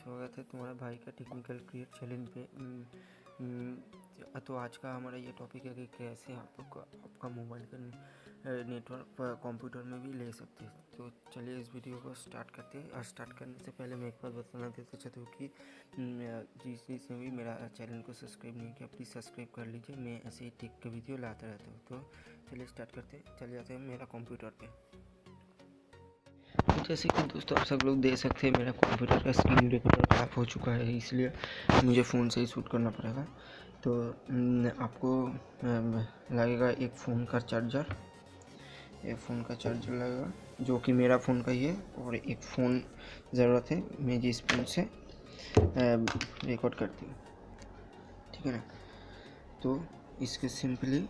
स्वागत है तुम्हारा भाई का टेक्निकल क्रिएट चैनल पे। तो आज का हमारा ये टॉपिक है कि कैसे आपका मोबाइल का नेटवर्क कंप्यूटर में भी ले सकते हैं। तो चलिए इस वीडियो को स्टार्ट करते हैं। और स्टार्ट करने से पहले मैं एक बात बताना देता चाहता हूँ कि जिसने भी मेरा चैनल को सब्सक्राइब नहीं किया प्लीज़ सब्सक्राइब कर लीजिए। मैं ऐसे ही टेक के वीडियो लाता रहता हूँ। तो चलिए स्टार्ट करते हैं। चले जाते हैं मेरा कंप्यूटर पे। जैसे कि दोस्तों आप सब लोग देख सकते हैं मेरा कंप्यूटर का स्क्रीन रिकॉर्डर खराब हो चुका है, इसलिए मुझे फ़ोन से ही शूट करना पड़ेगा। तो आपको लगेगा एक फ़ोन का चार्जर, लगेगा जो कि मेरा फ़ोन का ही है, और एक फ़ोन ज़रूरत है मैं जिस फ़ोन से रिकॉर्ड करती हूँ, ठीक है ना। तो इसके सिंपली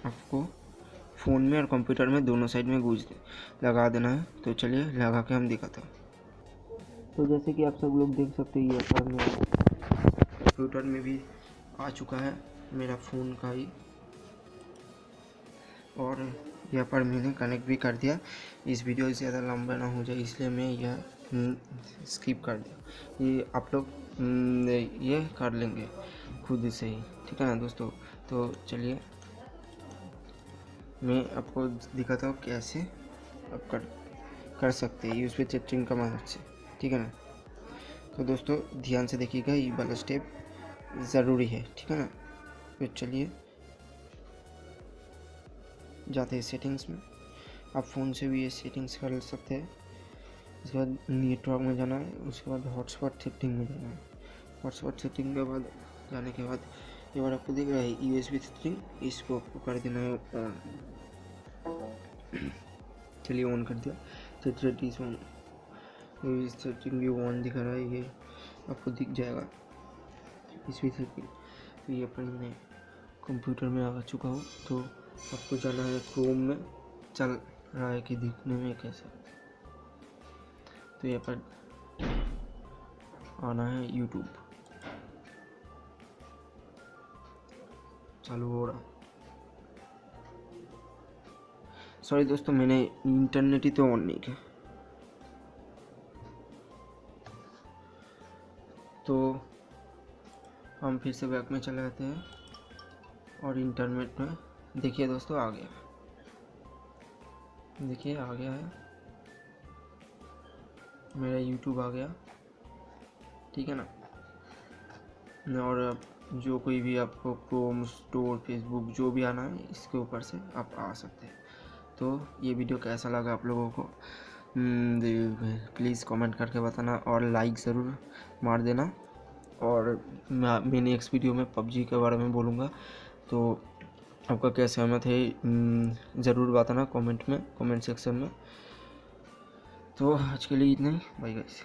आपको फ़ोन में और कंप्यूटर में दोनों साइड में गूंज लगा देना है। तो चलिए लगा के हम दिखाते हैं। तो जैसे कि आप सब लोग देख सकते हैं, ये पर मेरा कंप्यूटर में भी आ चुका है मेरा फ़ोन का ही, और यहाँ पर मैंने कनेक्ट भी कर दिया। इस वीडियो से ज़्यादा लंबा ना हो जाए इसलिए मैं यह स्किप कर दिया। ये आप लोग ये कर लेंगे खुद से ही, ठीक है ना दोस्तों। तो चलिए मैं आपको दिखाता हूँ कैसे आप कर सकते हैं USB टेथरिंग का मदद से, ठीक है ना। तो दोस्तों ध्यान से देखिएगा, ये वाला स्टेप ज़रूरी है, ठीक है ना। तो चलिए जाते हैं सेटिंग्स में। आप फ़ोन से भी ये सेटिंग्स कर सकते हैं। उसके बाद नेटवर्क में जाना है, उसके बाद हॉटस्पॉट सेटिंग में जाना है। हॉटस्पॉट सेटिंग के बाद जाने के बाद ये बार आपको दिख रहा है USB टेथरिंग, इसको आपको कर देना है ऑन। चलिए ऑन कर दिया। टेथरिंग इज ऑन, टेथरिंग भी ऑन दिखा रहा है, ये आपको दिख जाएगा USB टेथरिंग। तो ये पर मैं कंप्यूटर में आ चुका हूँ। तो आपको जाना है क्रोम में, चल रहा है कि दिखने में कैसे। तो यहाँ पर आना है YouTube, चालू हो रहा। सॉरी दोस्तों, मैंने इंटरनेट ही तो ऑन नहीं किया। तो हम फिर से बैक में चले जाते हैं और इंटरनेट में देखिए दोस्तों आ गया, देखिए आ गया है मेरा YouTube आ गया, ठीक है ना। और जो कोई भी आपको क्रोम स्टोर फेसबुक जो भी आना है इसके ऊपर से आप आ सकते हैं। तो ये वीडियो कैसा लगा आप लोगों को प्लीज़ कमेंट करके बताना, और लाइक ज़रूर मार देना। और मैं नेक्स्ट वीडियो में PUBG के बारे में बोलूँगा, तो आपका क्या सहमत है ज़रूर बताना कमेंट सेक्शन में। तो आज के लिए इतना ही, बाय गाइस।